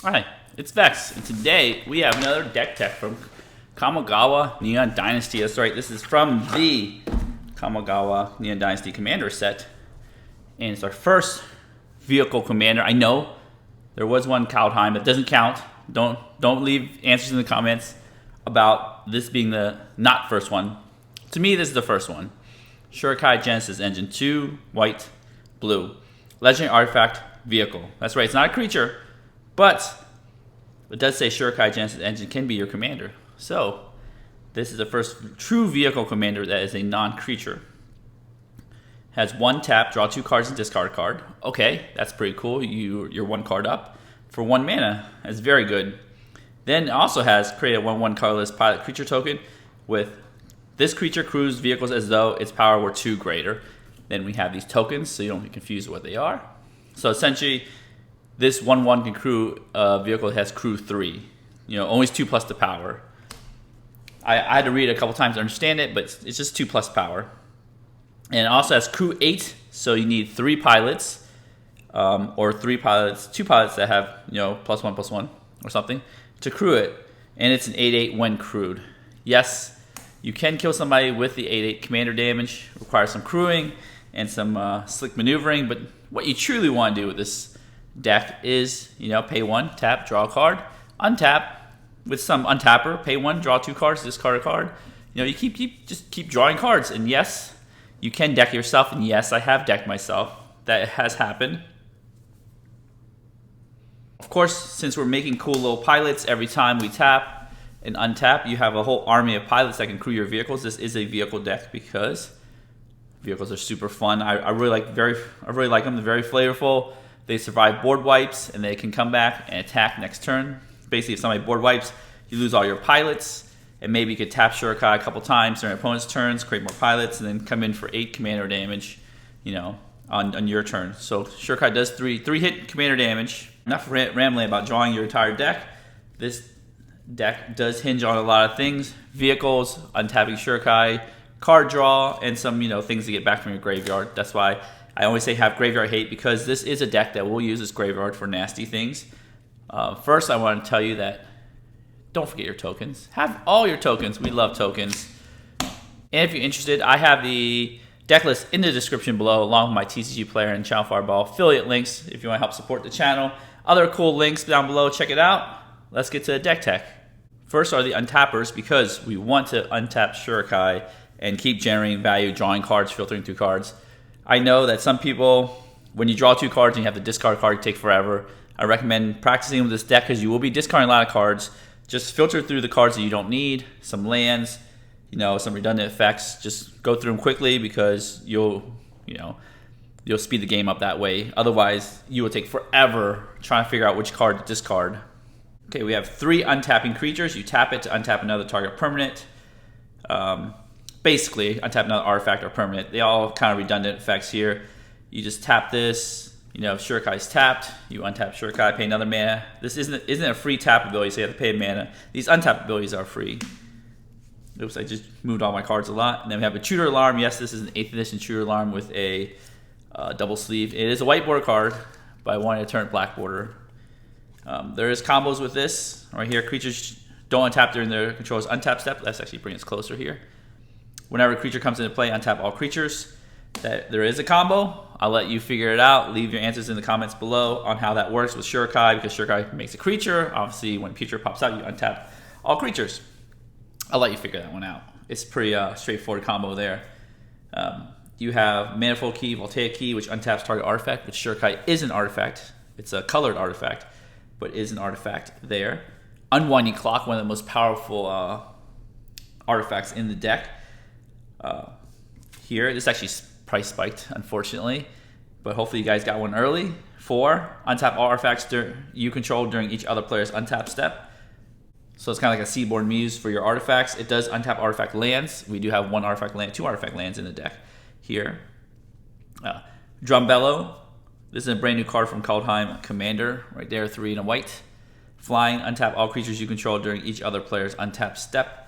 Hi, it's Vex, and today we have another deck tech from Kamigawa Neon Dynasty. That's right, this is from the Kamigawa Neon Dynasty Commander set, and it's our first vehicle commander. I know there was one Kaldheim, that doesn't count. Don't leave answers in the comments about this being the not first one. To me, this is the first one. Shorikai Genesis Engine 2, white, blue. Legendary Artifact Vehicle. That's right, it's not a creature, but it does say Shorikai Genesis Engine can be your commander. So, this is the first true vehicle commander that is a non-creature. Has 1 tap, draw 2 cards and discard a card. Okay, that's pretty cool. You're 1 card up for 1 mana. That's very good. Then it also has create a 1/1 colorless pilot creature token with this creature crews vehicles as though its power were 2 greater. Then we have these tokens, so you don't be confused with what they are. So essentially, this 1/1 can crew vehicle has crew 3. Always 2 plus the power. I had to read it a couple times to understand it, but it's just 2 plus power. And it also has crew 8, so you need 3 pilots, or 3 pilots, 2 pilots that have +1/+1 or something to crew it. And it's an 8/8 when crewed. Yes, you can kill somebody with the 8/8 commander damage. Requires some crewing and some slick maneuvering, but what you truly want to do with this deck is, pay 1, tap, draw a card, untap with some untapper, pay 1, draw 2 cards, discard a card. You keep drawing cards, and yes, you can deck yourself, and yes, I have decked myself. That has happened. Of course, since we're making cool little pilots every time we tap and untap, you have a whole army of pilots that can crew your vehicles. This is a vehicle deck because vehicles are super fun. I really like them. They're very flavorful. They survive board wipes, and they can come back and attack next turn. Basically, if somebody board wipes, you lose all your pilots, and maybe you could tap Shorikai a couple times during opponent's turns, create more pilots, and then come in for 8 commander damage, on your turn. So Shorikai does 3 hit commander damage. Enough rambling about drawing your entire deck. This deck does hinge on a lot of things: vehicles, untapping Shorikai, card draw, and some things to get back from your graveyard. That's why I always say have graveyard hate, because this is a deck that will use its graveyard for nasty things. First, I want to tell you that don't forget your tokens. Have all your tokens. We love tokens. And if you're interested, I have the deck list in the description below, along with my TCG player and Channel Fireball affiliate links if you want to help support the channel. Other cool links down below. Check it out. Let's get to the deck tech. First are the untappers, because we want to untap Shorikai and keep generating value, drawing cards, filtering through cards. I know that some people, when you draw 2 cards and you have to discard a card, take forever. I recommend practicing with this deck because you will be discarding a lot of cards. Just filter through the cards that you don't need, some lands, some redundant effects. Just go through them quickly, because you'll speed the game up that way. Otherwise, you will take forever trying to figure out which card to discard. Okay, we have 3 untapping creatures. You tap it to untap another target permanent. Basically, untap another artifact or permanent. They all kind of redundant effects here. You just tap this. If Shorikai's tapped, you untap Shorikai, pay another mana. This isn't a free tap ability, so you have to pay a mana. These untap abilities are free. Oops, I just moved all my cards a lot. And then we have a Tutor Alarm. Yes, this is an 8th edition Tutor Alarm with a double sleeve. It is a white border card, but I wanted to turn it black border. There is combos with this. Right here, creatures don't untap during their controller's untap step. Let's actually bring us closer here. Whenever a creature comes into play, untap all creatures. There is a combo. I'll let you figure it out. Leave your answers in the comments below on how that works with Shorikai, because Shorikai makes a creature. Obviously, when a creature pops out, you untap all creatures. I'll let you figure that one out. It's pretty straightforward combo there. You have Manifold Key, Voltaic Key, which untaps target artifact, which Shorikai is an artifact. It's a colored artifact, but is an artifact there. Unwinding Clock, one of the most powerful artifacts in the deck. Here, this actually price spiked, unfortunately, but hopefully you guys got one early. 4, untap all artifacts you control during each other player's untap step. So it's kind of like a Seaborn Muse for your artifacts. It does untap artifact lands. We do have 2 artifact lands in the deck here. Drumbellow. This is a brand new card from Kaldheim Commander, right there, 3 and a white. Flying, untap all creatures you control during each other player's untap step.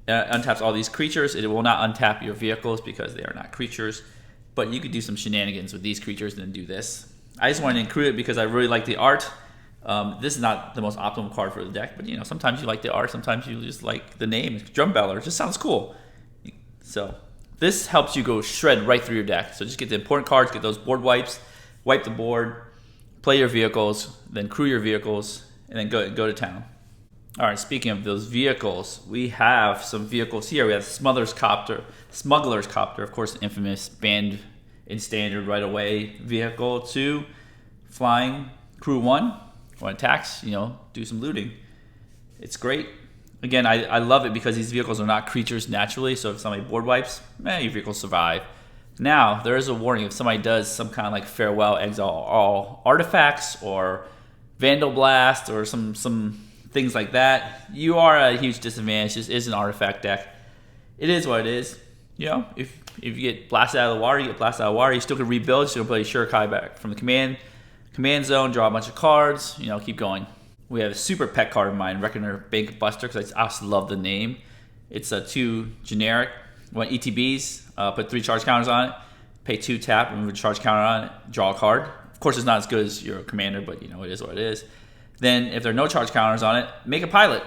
Untaps all these creatures. It will not untap your vehicles because they are not creatures, but you could do some shenanigans with these creatures and then do this. I just wanted to include it because I really like the art. This is not the most optimal card for the deck, but sometimes you like the art, sometimes you just like the name. Drumbeller, it just sounds cool. So this helps you go shred right through your deck. So just get the important cards, get those board wipes, wipe the board, play your vehicles, then crew your vehicles, and then go to town. All right, speaking of those vehicles, we have some vehicles here. We have Smuggler's Copter, of course, the infamous banned in standard right away vehicle. 2, flying, crew 1, when it attacks, do some looting. It's great. Again, I love it because these vehicles are not creatures naturally, so if somebody board wipes, your vehicles survive. Now, there is a warning if somebody does some kind of like farewell, exile all artifacts, or Vandal Blast, or some things like that, you are at a huge disadvantage. This is an artifact deck. It is what it is. If you get blasted out of the water, you get blasted out of the water. You still can rebuild. So you can play Shorikai back from the command zone, draw a bunch of cards. Keep going. We have a super pet card of mine, Reckoner Bank Buster, because I just love the name. It's a 2 generic. 1 ETBs. Put 3 charge counters on it. Pay 2 tap, remove a charge counter on it. Draw a card. Of course, it's not as good as your commander, but it is what it is. Then, if there are no charge counters on it, make a pilot.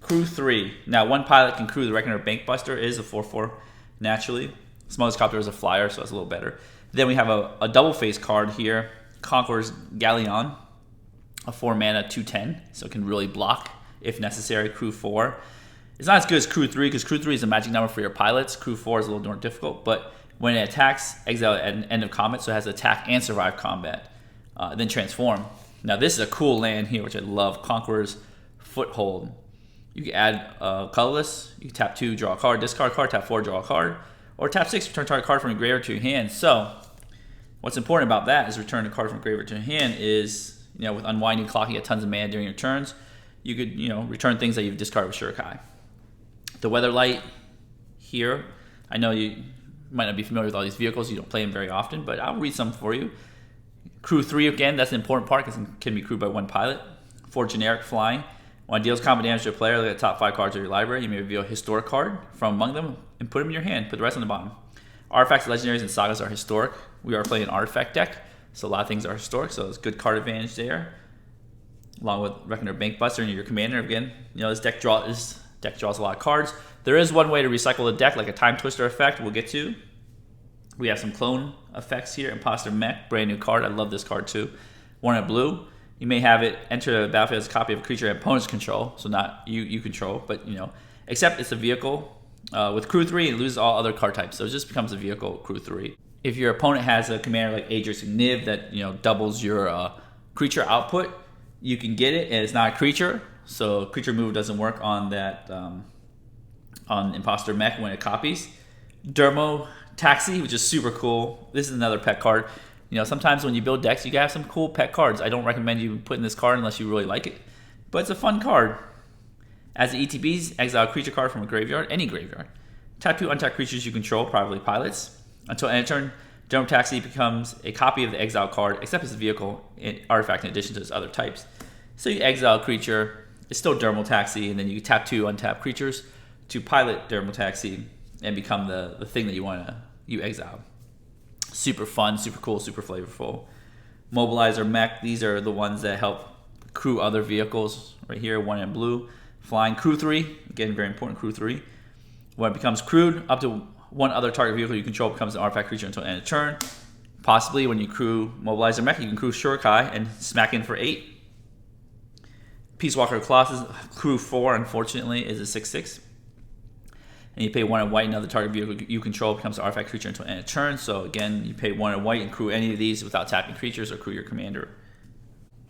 Crew 3. Now, 1 pilot can crew the Reckoner Bank Buster. It is a 4/4 naturally. Smuggler's Copter is a flyer, so that's a little better. Then we have a double face card here. Conqueror's Galleon. A 4 mana 2/10, so it can really block if necessary. Crew 4. It's not as good as Crew 3 because Crew 3 is a magic number for your pilots. Crew 4 is a little more difficult, but when it attacks, exile at an end of combat, so it has attack and survive combat. Then transform. Now this is a cool land here, which I love. Conqueror's Foothold. You can add colorless. You can tap 2, draw a card, discard a card, tap 4, draw a card, or tap 6, return target card from your graveyard to your hand. So what's important about that is return a card from graveyard to your hand is, with unwinding, clocking at tons of mana during your turns, you could, return things that you've discarded with Shorikai. The Weatherlight here, I know you might not be familiar with all these vehicles, you don't play them very often, but I'll read some for you. Crew 3, again, that's an important part because it can be crewed by 1 pilot. 4 generic flying. When it deals combat damage to a player, look at the top 5 cards of your library. You may reveal a historic card from among them and put them in your hand. Put the rest on the bottom. Artifacts, legendaries, and sagas are historic. We are playing an artifact deck, so a lot of things are historic, so it's good card advantage there. Along with Reckoner Bank Buster and your commander, again, this deck draws a lot of cards. There is one way to recycle the deck, like a Time Twister effect we'll get to. We have some clone effects here. Imposter Mech, brand new card. I love this card too. 1 in blue. You may have it enter the battlefield as a copy of a creature your opponents control, so not you control, but except it's a vehicle. With Crew 3, it loses all other card types, so it just becomes a vehicle, Crew 3. If your opponent has a commander like Aegis Niv that doubles your creature output, you can get it, and it's not a creature, so creature move doesn't work on that on Imposter Mech when it copies. Dermo Taxi, which is super cool. This is another pet card. Sometimes when you build decks, you can have some cool pet cards. I don't recommend you putting this card unless you really like it, but it's a fun card. As the ETBs, exile a creature card from a graveyard, any graveyard. Tap 2 untap creatures you control, probably pilots. Until end of turn, Dermo Taxi becomes a copy of the exile card, except as a vehicle, an artifact in addition to its other types. So you exile a creature, it's still Dermo Taxi, and then you tap 2 untap creatures to pilot Dermo Taxi and become the thing that you exile. Super fun, super cool, super flavorful. Mobilizer Mech, these are the ones that help crew other vehicles. Right here, 1 in blue. Flying Crew 3, again, very important, Crew 3. When it becomes crewed, up to 1 other target vehicle you control becomes an artifact creature until end of turn. Possibly when you crew Mobilizer Mech, you can crew Shorikai and smack in for 8. Peace Walker Colossus, Crew 4, unfortunately, is a 6/6. And you pay 1 in white, another target vehicle you control becomes an artifact creature until end of turn. So again, you pay 1 in white and crew any of these without tapping creatures or crew your commander.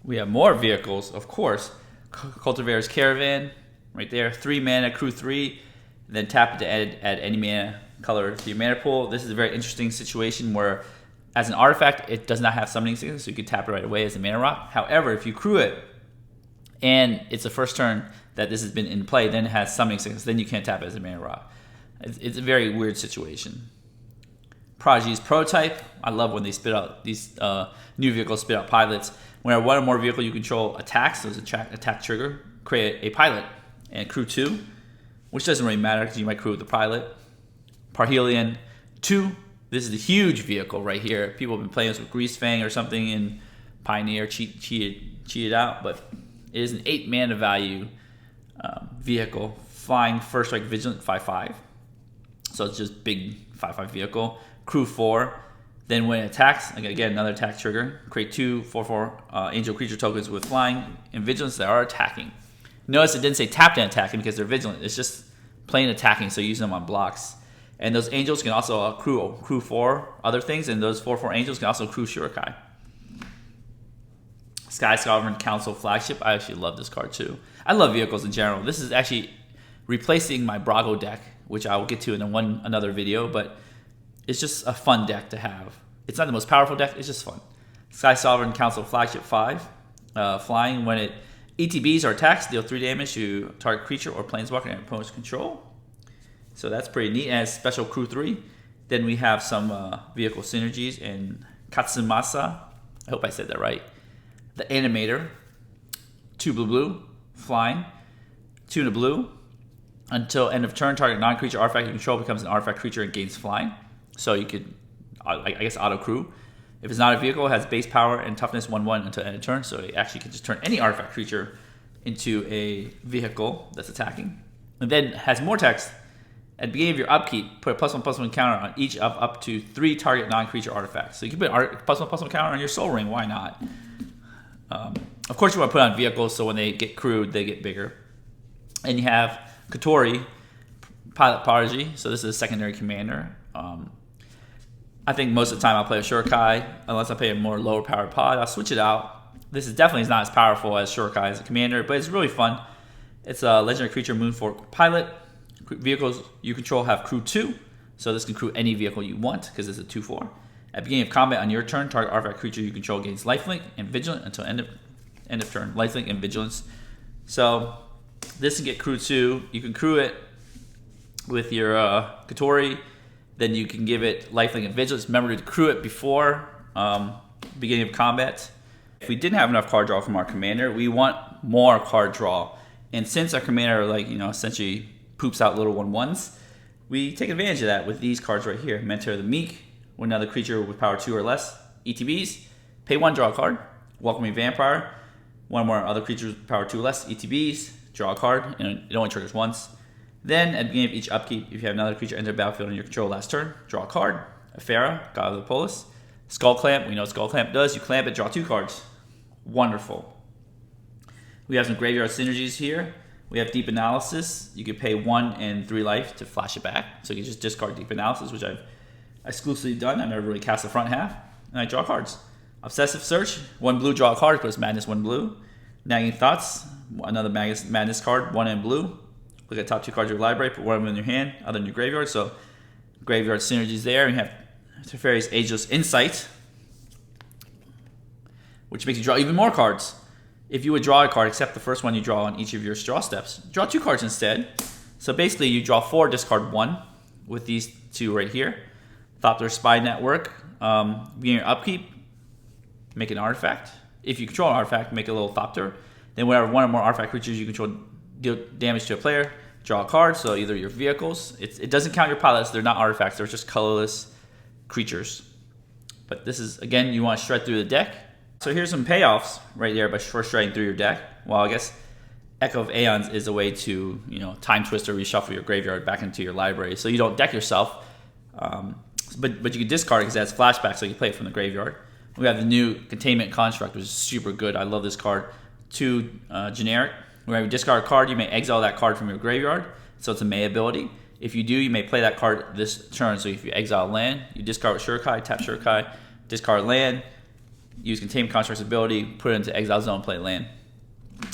We have more vehicles, of course. Cultivator's Caravan, right there. 3 mana, crew 3. Then tap it to add any mana color to your mana pool. This is a very interesting situation where, as an artifact, it does not have summoning signals, so you can tap it right away as a mana rock. However, if you crew it and it's the first turn that this has been in play, then it has summoning signals, then you can't tap it as a mana rock. It's a very weird situation. Prodigy's Prototype. I love when they spit out these new vehicles spit out pilots. Whenever 1 or more vehicle you control attacks, so it's an attack trigger, create a pilot and crew 2, which doesn't really matter because you might crew with the pilot. Parhelion 2. This is a huge vehicle right here. People have been playing this with Greasefang or something in Pioneer, cheated cheat it out, but it is an 8 mana value vehicle. Flying, first strike, vigilant, 5/5. So it's just big 5/5 vehicle. Crew 4. Then when it attacks, again, another attack trigger. Create 2 4/4 angel creature tokens with flying and vigilance that are attacking. Notice it didn't say tapped and attacking because they're vigilant. It's just plain attacking, so using them on blocks. And those angels can also crew 4 other things, and those 4/4 angels can also crew Shorikai. Sky Sovereign Council Flagship. I actually love this card too. I love vehicles in general. This is actually replacing my Brago deck, which I will get to in another video, but it's just a fun deck to have. It's not the most powerful deck, it's just fun. Sky Sovereign Council Flagship 5. Flying, when it ETBs or attacks, deal 3 damage to target creature or planeswalker and opponent's control. So that's pretty neat. And special crew 3. Then we have some vehicle synergies in Katsumasa. I hope I said that right. The Animator. 2 blue, flying. 2 in a blue. Until end of turn, target non-creature artifact you control becomes an artifact creature and gains flying. So you could, I guess, auto crew. If it's not a vehicle, it has base power and toughness 1/1 until end of turn. So it actually can just turn any artifact creature into a vehicle that's attacking. And then has more text. At the beginning of your upkeep, put a +1/+1 counter on each of up to 3 target non-creature artifacts. So you can put a +1/+1 counter on your Soul Ring. Why not? Of course, you want to put on vehicles so when they get crewed, they get bigger. And you have Kotori, Pilot Prodigy. So this is a secondary commander. I think most of the time I'll play a Shorikai, unless I play a more lower powered pod. I'll switch it out. This is definitely not as powerful as Shorikai as a commander, but it's really fun. It's a legendary creature, Moonfork Pilot. Vehicles you control have crew 2, so this can crew any vehicle you want because it's a 2/4. At the beginning of combat on your turn, target artifact creature you control gains lifelink and vigilant until end of turn. Lifelink and vigilance. So this can get crew 2. You can crew it with your Kotori. Then you can give it lifelink and vigilance. Remember to crew it before beginning of combat. If we didn't have enough card draw from our commander, we want more card draw. And since our commander, essentially poops out little 1/1s, we take advantage of that with these cards right here. Mentor the Meek. When another creature with power 2 or less, ETBs, pay 1, draw a card. Welcoming Vampire. One more other creatures with power 2 or less, ETBs, draw a card, and it only triggers once. Then, at the beginning of each upkeep, if you have another creature enter the battlefield on your control last turn, draw a card. Ephera, God of the Polis. Skull Clamp, we know what Skull Clamp does. You clamp it, draw 2 cards. Wonderful. We have some graveyard synergies here. We have Deep Analysis. You could pay 1 and 3 life to flash it back. So you can just discard Deep Analysis, which I've exclusively done. I've never really cast the front half. And I draw cards. Obsessive Search. 1 blue, draw a card, puts Madness 1 blue. Nagging Thoughts. Another Madness card, 1 in blue. Look at the top 2 cards of your library, put 1 of them in your hand, other in your graveyard. So graveyard synergies there. And you have Teferi's Ageless Insight, which makes you draw even more cards. If you would draw a card, except the first one you draw on each of your draw steps, draw 2 cards instead. So basically you draw 4, discard 1 with these 2 right here. Thopter Spy Network. Beginning your upkeep, make an artifact. If you control an artifact, make a little Thopter. Then whenever 1 or more artifact creatures you control deal damage to a player, draw a card. So either your vehicles, it doesn't count your pilots, they're not artifacts, they're just colorless creatures. But this is, again, you want to shred through the deck. So here's some payoffs right there by first shredding through your deck. Well, I guess Echo of Aeons is a way to, time twist or reshuffle your graveyard back into your library. So you don't deck yourself, but you can discard it because it has flashback, so you play it from the graveyard. We have the new Containment Construct, which is super good. I love this card. 2 generic. Whenever you discard a card, you may exile that card from your graveyard. So it's a May ability. If you do, you may play that card this turn. So if you exile land, you discard with Shorikai, tap Shorikai, discard land, use Containment Construct's ability, put it into exile zone, play land.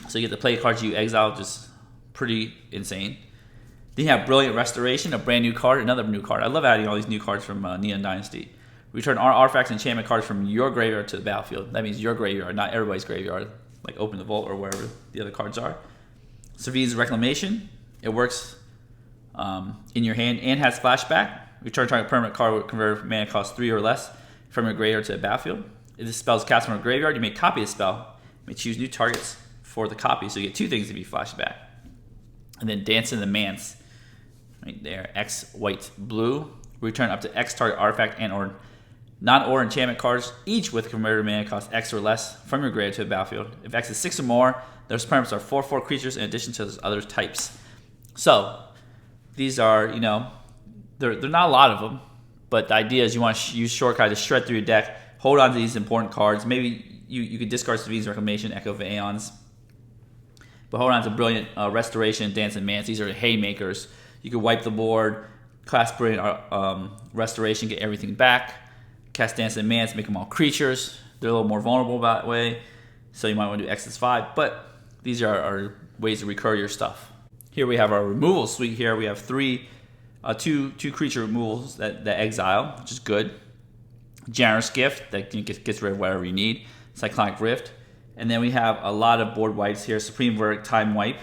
So you get to play cards you exile, just pretty insane. Then you have Brilliant Restoration, a brand new card, another new card. I love adding all these new cards from Neon Dynasty. Return all artifacts and enchantment cards from your graveyard to the battlefield. That means your graveyard, not everybody's graveyard, like Open the Vault or wherever the other cards are. Servese Reclamation, it works in your hand and has flashback. Return target permanent card with converted mana cost 3 or less from your graveyard to the battlefield. If this spell is cast from a graveyard, you may copy the spell. You may choose new targets for the copy, so you get 2 things to be flashed back. And then Dance in the Manse, right there, X white blue. Return up to X target artifact and or Non-or enchantment cards, each with converted mana cost X or less from your graveyard to the battlefield. If X is 6 or more, those permanents are 4/4 creatures in addition to those other types. So these are, you know, they're not a lot of them, but the idea is you want to use Shorikai to shred through your deck, hold on to these important cards. Maybe you could discard Sevin's Reclamation, Echo of Aeons, but hold on to Brilliant Restoration, Dance and Mance. These are haymakers. You could wipe the board, cast Brilliant Restoration, get everything back, cast Dance and Mance, make them all creatures. They're a little more vulnerable that way, so you might want to do X5, but these are ways to recur your stuff. Here we have our removal suite here. We have two creature removals that exile, which is good. Generous Gift, that gets rid of whatever you need. Cyclonic Rift. And then we have a lot of board wipes here. Supreme Verdict, Time Wipe,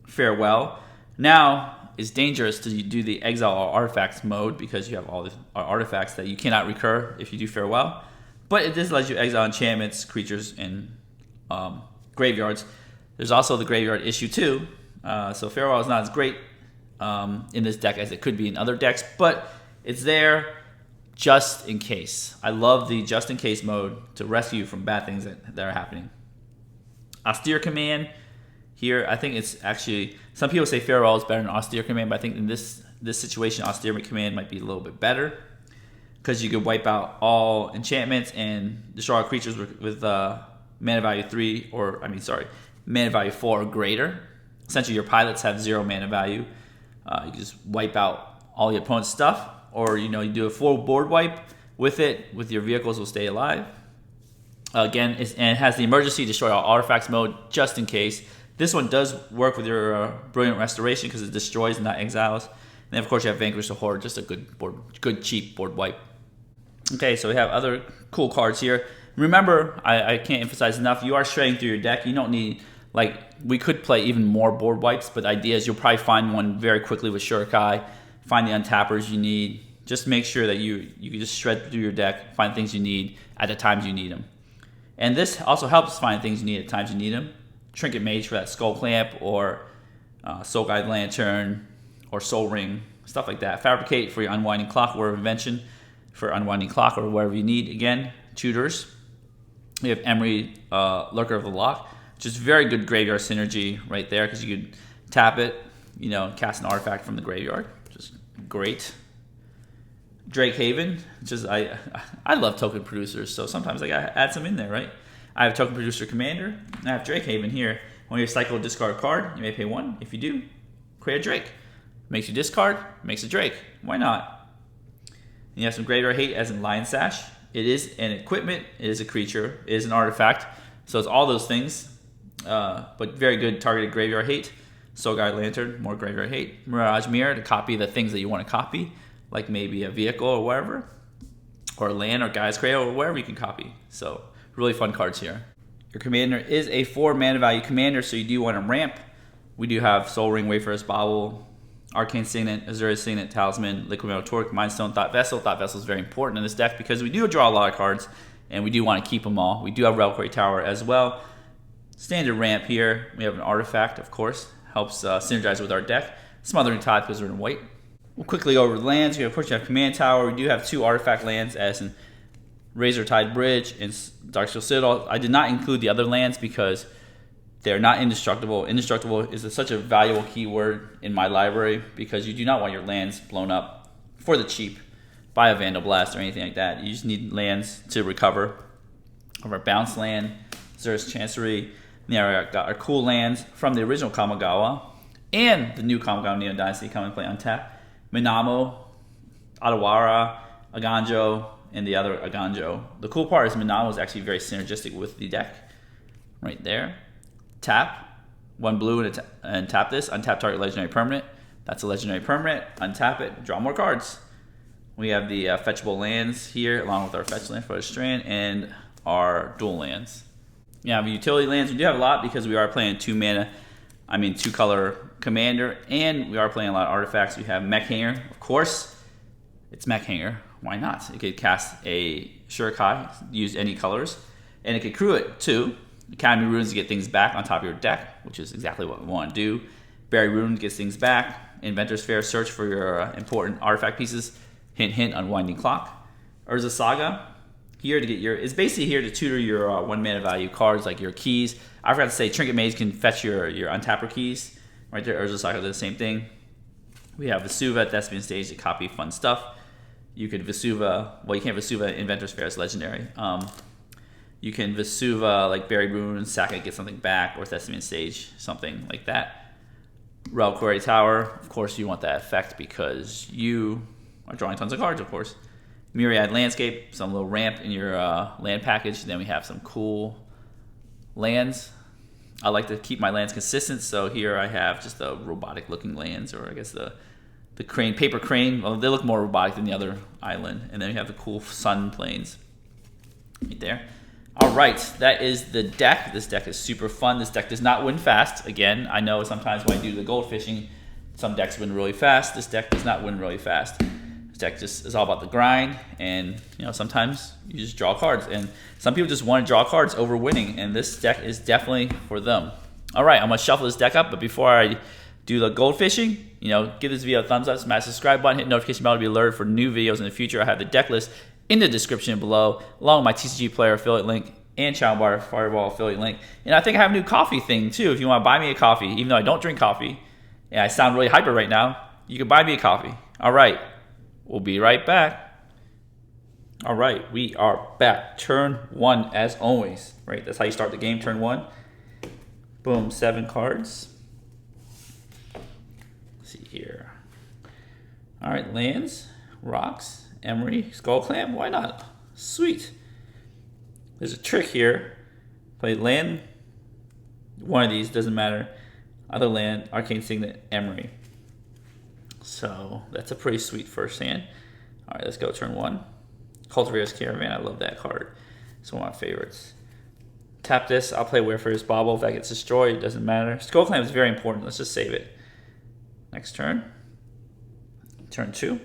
Farewell. Now, it's dangerous to do the exile all artifacts mode because you have all these artifacts that you cannot recur if you do Farewell. But it just lets you exile enchantments, creatures, and graveyards. There's also the graveyard issue too. So Farewell is not as great in this deck as it could be in other decks, but it's there just in case. I love the just in case mode to rescue you from bad things that are happening. Austere Command here, I think it's actually, some people say Farewell is better than Austere Command, but I think in this situation, Austere Command might be a little bit better because you could wipe out all enchantments and destroy all creatures with mana value 3, mana value 4 or greater. Essentially, your pilots have 0 mana value. You can just wipe out all your opponent's stuff, or you do a full board wipe with it. With your vehicles will stay alive. Again, and it has the emergency destroy all artifacts mode just in case. This one does work with your Brilliant Restoration because it destroys and not exiles. And then of course you have Vanquish the Horde, just a good cheap board wipe. Okay, so we have other cool cards here. Remember, I can't emphasize enough, you are shredding through your deck. You don't need, we could play even more board wipes, but the idea is you'll probably find one very quickly with Shorikai, find the untappers you need. Just make sure that you can just shred through your deck, find things you need at the times you need them. And this also helps find things you need at times you need them. Trinket Mage for that Skull Clamp, or Soul Guide Lantern, or Soul Ring, stuff like that. Fabricate for your Unwinding Clock, Word of Invention for Unwinding Clock, or whatever you need. Again, Tutors. We have Emery, Lurker of the Lock, which is very good graveyard synergy right there because you could tap it, cast an artifact from the graveyard, which is great. Drake Haven, which is, I love token producers, so sometimes I gotta add some in there, right? I have Token Producer Commander, and I have Drake Haven here. When you cycle discard a card, you may pay 1. If you do, create a Drake. Makes you discard, makes a Drake. Why not? And you have some Graveyard Hate as in Lion Sash. It is an equipment, it is a creature, it is an artifact. So it's all those things, but very good targeted Graveyard Hate. Soul Guide Lantern, more Graveyard Hate. Mirage Mirror to copy the things that you want to copy, like maybe a vehicle or whatever, or land or Guy's Cradle or wherever you can copy. So really fun cards here. Your commander is a 4 mana value commander, so you do want to ramp. We do have Soul Ring, Wayfarer's Bauble, Arcane Signet, Azura's Signet, Talisman, Liquid Metal Torque, Mindstone, Thought Vessel. Thought Vessel is very important in this deck because we do draw a lot of cards, and we do want to keep them all. We do have Reliquary Tower as well. Standard ramp here. We have an artifact, of course, helps synergize with our deck. Smothering Tide because we're in white. We'll quickly go over the lands. We of course have Command Tower. We do have 2 artifact lands as in Razor Tide Bridge and Darksteel Citadel. I did not include the other lands because they're not indestructible. Indestructible is such a valuable keyword in my library because you do not want your lands blown up for the cheap by a Vandal Blast or anything like that. You just need lands to recover. Our Bounce land, Zer's Chancery. And then we got our cool lands from the original Kamigawa and the new Kamigawa Neon Dynasty coming to play Untap. Minamo, Adawara, Aganjo, and the other Aganjo. The cool part is Minamo is actually very synergistic with the deck. Right there. Tap, 1 blue and tap this. Untap target legendary permanent. That's a legendary permanent. Untap it, draw more cards. We have the fetchable lands here, along with our fetch land for the Strand and our dual lands. Yeah, the utility lands, we do have a lot because we are playing 2 color commander, and we are playing a lot of artifacts. We have Mech Hanger, of course. It's Mech Hanger. Why not? It could cast a Shurikai, use any colors, and it could crew it too. Academy Runes to get things back on top of your deck, which is exactly what we want to do. Bury Rune gets things back. Inventor's Fair, search for your important artifact pieces. Hint, hint, Unwinding Clock. Urza Saga. Here to get your, it's basically here to tutor your 1 mana value cards, like your keys. I forgot to say, Trinket Maze can fetch your untapper keys. Right there, Urza Saga does the same thing. We have Vesuva at Thespian stage to copy fun stuff. You could Vesuva, well, you can't Vesuva Inventor's Fair, it's legendary. You can Vesuva like Buried Ruins, sack it, get something back, or Thespian stage, something like that. Reliquary Tower, of course you want that effect because you are drawing tons of cards, of course. Myriad Landscape, some little ramp in your land package. Then we have some cool lands. I like to keep my lands consistent, so here I have just the robotic looking lands, or I guess the crane, paper crane. Well, they look more robotic than the other island. And then we have the cool sun plains right there. All right, that is the deck. This deck is super fun. This deck does not win fast. Again, I know sometimes when I do the gold fishing, some decks win really fast. This deck does not win really fast. This deck just is all about the grind, and sometimes you just draw cards, and some people just want to draw cards over winning, and this deck is definitely for them. All right, I'm gonna shuffle this deck up, but before I do the gold fishing, give this video a thumbs up, smash the subscribe button, hit the notification bell to be alerted for new videos in the future. I have the deck list in the description below, along with my TCG player affiliate link and Channel Bar Fireball affiliate link. And I think I have a new coffee thing too. If you want to buy me a coffee, even though I don't drink coffee, and I sound really hyper right now, you can buy me a coffee. All right. We'll be right back. All right, we are back. Turn 1 as always, right? That's how you start the game, turn 1. Boom, 7 cards. Let's see here. All right, lands, rocks, Emery, Skull Clamp, why not? Sweet. There's a trick here. Play land, one of these, doesn't matter. Other land, Arcane Signet, Emery. So that's a pretty sweet first hand. All right, let's go turn 1. Cultivator's Caravan, I love that card. It's one of my favorites. Tap this, I'll play Wayfarer's Bauble. If that gets destroyed, it doesn't matter. Skull Clamp is very important, let's just save it. Next turn. Turn 2.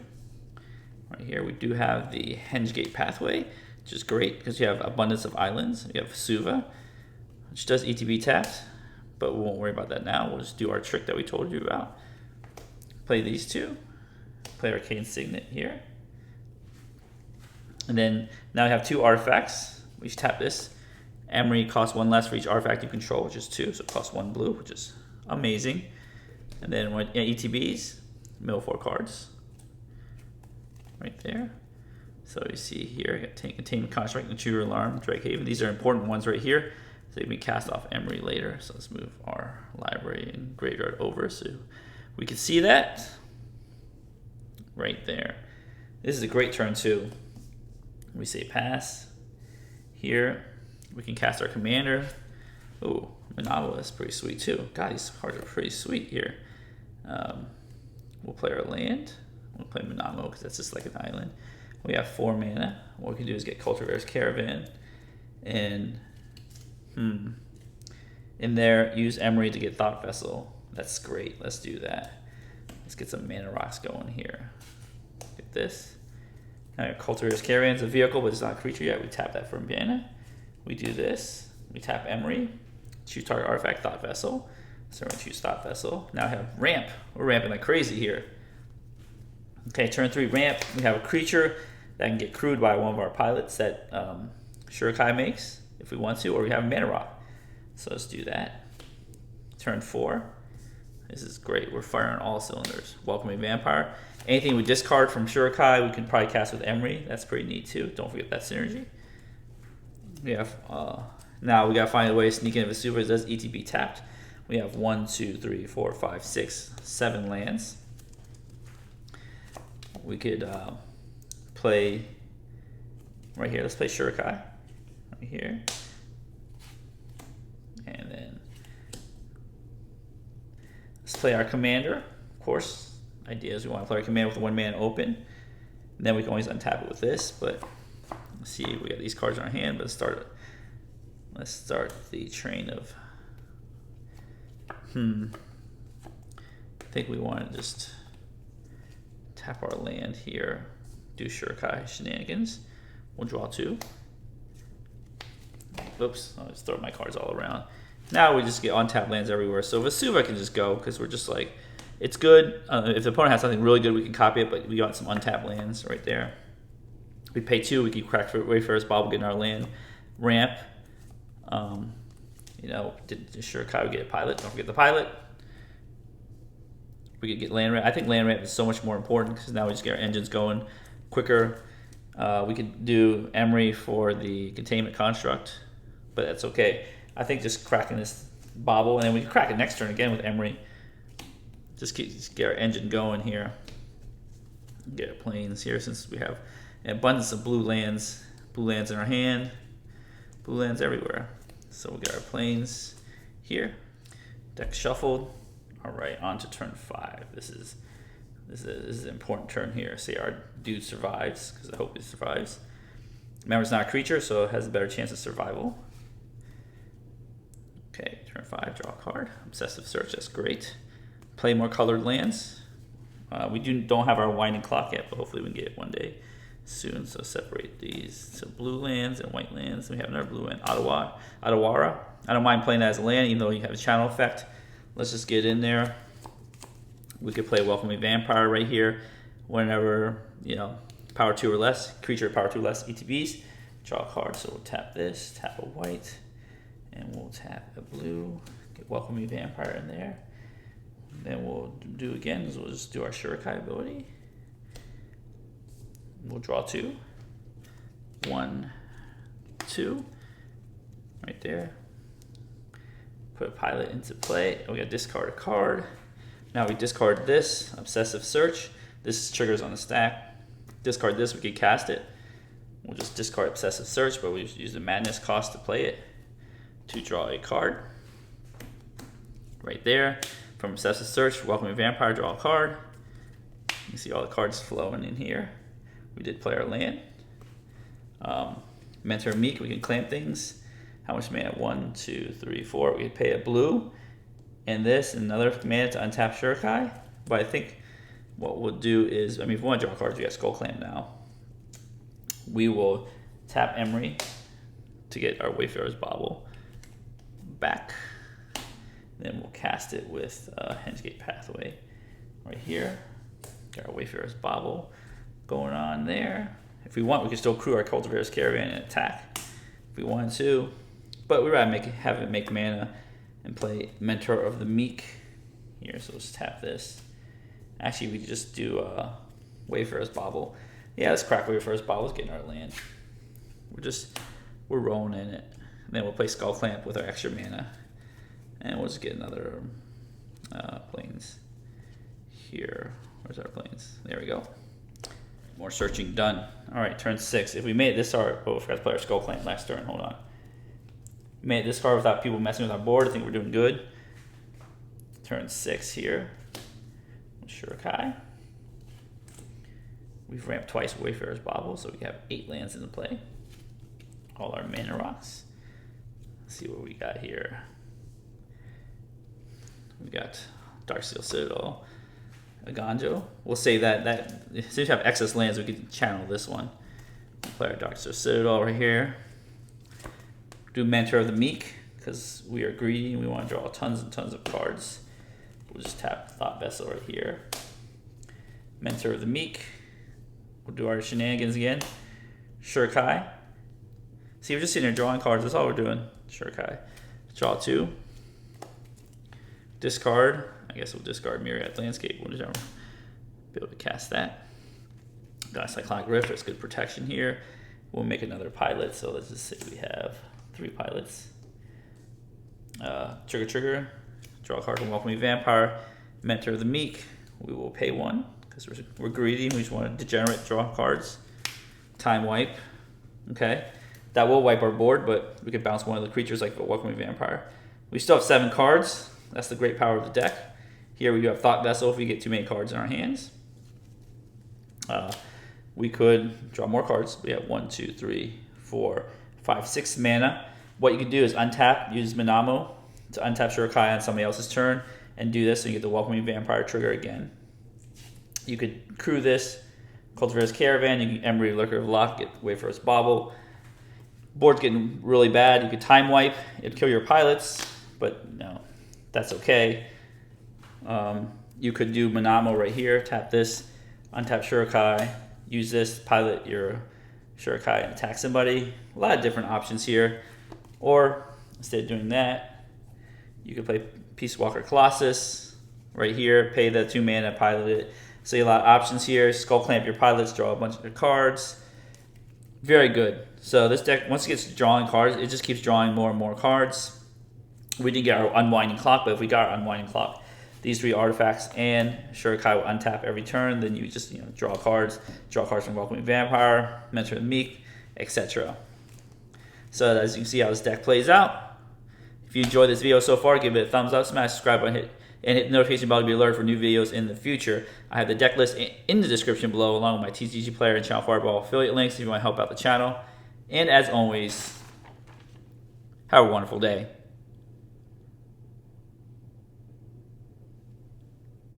Right here we do have the Hengegate Pathway, which is great because you have abundance of islands. You have Suva, which does ETB tapped, but we won't worry about that now. We'll just do our trick that we told you about. Play these 2. Play Arcane Signet here. And then now we have 2 artifacts. We tap this. Emery costs 1 less for each artifact you control, which is 2, so it costs 1 blue, which is amazing. And then ETBs, middle 4 cards. Right there. So you see here, Containment Construct, Intruder Alarm, Drakehaven. These are important ones right here, so you can cast off Emery later. So let's move our library and graveyard over so we can see that right there. This is a great turn too. We say pass. Here we can cast our commander. Oh, Manava is pretty sweet too. God, these cards are pretty sweet here. We'll play our land. We'll play Manamo because that's just like an island. We have 4 mana. What we can do is get Cultivator's Caravan and in there use Emery to get Thought Vessel. That's great. Let's do that. Let's get some mana rocks going here. Get this. Now Cultivator's Caravan is a vehicle, but it's not a creature yet. We tap that for mana. We do this. We tap Emery. Choose target artifact, Thought Vessel. So we're going to choose Thought Vessel. Now we have Ramp. We're ramping like crazy here. Okay, turn 3 ramp. We have a creature that can get crewed by one of our pilots that Shorikai makes if we want to, or we have a mana rock. So let's do that. Turn 4. This is great. We're firing all cylinders. Welcoming Vampire. Anything we discard from Shorikai, we can probably cast with Emery. That's pretty neat too. Don't forget that synergy. We have now we gotta find a way to sneak in Vesuva. It does ETB tapped. We have 1, 2, 3, 4, 5, 6, 7 lands. We could play right here. Let's play Shorikai right here, and then let's play our commander. Of course, idea is we want to play our commander with 1 mana open. And then we can always untap it with this. But let's see, we got these cards in our hand. But let's start the train of. I think we want to just tap our land here, do Shorikai shenanigans. We'll draw 2. Oops, I'll just throw my cards all around. Now we just get untapped lands everywhere. So Vesuva can just go because we're just like, it's good. If the opponent has something really good, we can copy it, but we got some untapped lands right there. We pay 2, we could crack Wayfarer's Bauble, get our land ramp. You know, did Shorikai would get a pilot. Don't forget the pilot. We could get land ramp. I think land ramp is so much more important because now we just get our engines going quicker. We could do Emery for the containment construct, but that's okay. I think just cracking this Bauble, and then we can crack it next turn again with Emery. Just get our engine going here. Get our planes here since we have an abundance of blue lands. Blue lands in our hand. Blue lands everywhere. So we'll get our planes here. Deck shuffled. All right, on to turn 5. This is an important turn here. See, our dude survives, because I hope he survives. Remember, it's not a creature, so it has a better chance of survival. Okay, turn 5, draw a card. Obsessive Search, that's great. Play more colored lands. We don't have our winding clock yet, but hopefully we can get it one day soon. So separate these to blue lands and white lands. We have another blue land, Ottawara. I don't mind playing that as a land, even though you have a channel effect. Let's just get in there. We could play Welcoming Vampire right here. Whenever, you know, power 2 or less, creature power 2 or less, ETBs. Draw a card, so we'll tap this, tap a white, and we'll tap a blue. Get Welcoming Vampire in there. Then we'll do again is we'll just do our Shorikai ability. We'll draw 2. 1, 2. Right there. Put a pilot into play. We gotta discard a card. Now we discard this, Obsessive Search. This triggers on the stack. Discard this, we could cast it. We'll just discard Obsessive Search, but we just use the Madness cost to play it. To draw a card. Right there. From Obsessive Search, Welcoming Vampire, draw a card. You can see all the cards flowing in here. We did play our land. Mentor Meek, we can clamp things. How much mana? 1, 2, 3, 4. We could pay a blue. And this, another mana to untap Shorikai. But I think what we'll do is, I mean, if we want to draw cards, we got Skull Clamp now. We will tap Emery to get our Wayfarer's Bauble back. Then we'll cast it with Hengate Pathway right here. Got our Wayfarer's Bauble going on there. If we want, we can still crew our Cultivator's Caravan and attack if we wanted to. But we'd rather have it make mana and play Mentor of the Meek here. So let's tap this. Actually, we could just do Wayfarer's Bauble. Yeah, let's crack Wayfarer's Bauble. Let's get in our land. We're rolling in it. And then we'll play Skull Clamp with our extra mana. And we'll just get another planes here. Where's our planes? There we go. More searching done. All right, turn 6. If we made it this far, oh, I forgot to play our Skull Clamp last turn. Hold on. Made it this far without people messing with our board. I think we're doing good. Turn 6 here. Shorikai. We've ramped twice Wayfarer's Bauble, so we have 8 lands in the play. All our mana rocks. Let's see what we got here. We got Darksteel Citadel, Aganjo. We'll say that since we have excess lands, we can channel this one. We'll play our Darksteel Citadel right here. Do Mentor of the Meek because we are greedy and we want to draw tons and tons of cards. We'll just tap Thought Vessel right here. Mentor of the Meek. We'll do our shenanigans again. Shorikai. See, we're just sitting there drawing cards. That's all we're doing. Shorikai. Draw 2. Discard. I guess we'll discard Myriad Landscape. We'll just be able to cast that. Got a Cyclonic Rift. There's good protection here. We'll make another pilot. So let's just say we have 3 pilots. Trigger. Draw a card from Welcoming Vampire. Mentor of the Meek. We will pay 1 because we're greedy and we just want to degenerate draw cards. Time wipe. Okay. That will wipe our board, but we could bounce one of the creatures like the Welcoming Vampire. We still have 7 cards. That's the great power of the deck. Here we do have Thought Vessel if we get too many cards in our hands. We could draw more cards. We have 1, 2, 3, 4, 5, 6 mana. What you can do is untap, use Minamo to untap Shorikai on somebody else's turn, and do this so you get the Welcoming Vampire trigger again. You could crew this, Cultivator's Caravan, you can Emery Lurker of Luck, get Wayfarer's Bauble. Board's getting really bad. You could time wipe, it'd kill your pilots, but no, that's okay. You could do Minamo right here, tap this, untap Shorikai, use this, pilot your Shorikai and attack somebody. A lot of different options here. Or instead of doing that, you could play Peace Walker Colossus right here. Pay the 2 mana, pilot it. So you have a lot of options here. Skull Clamp your pilots, draw a bunch of cards. Very good. So this deck, once it gets drawing cards, it just keeps drawing more and more cards. We didn't get our Unwinding Clock, but if we got our Unwinding Clock, these 3 artifacts and Shorikai will untap every turn. Then you just draw cards from Welcoming Vampire, Mentor of the Meek, etc. So as you can see how this deck plays out. If you enjoyed this video so far, give it a thumbs up, smash the subscribe button, hit the notification bell to be alerted for new videos in the future. I have the deck list in the description below, along with my TCG Player and Channel Fireball affiliate links if you want to help out the channel. And as always, have a wonderful day.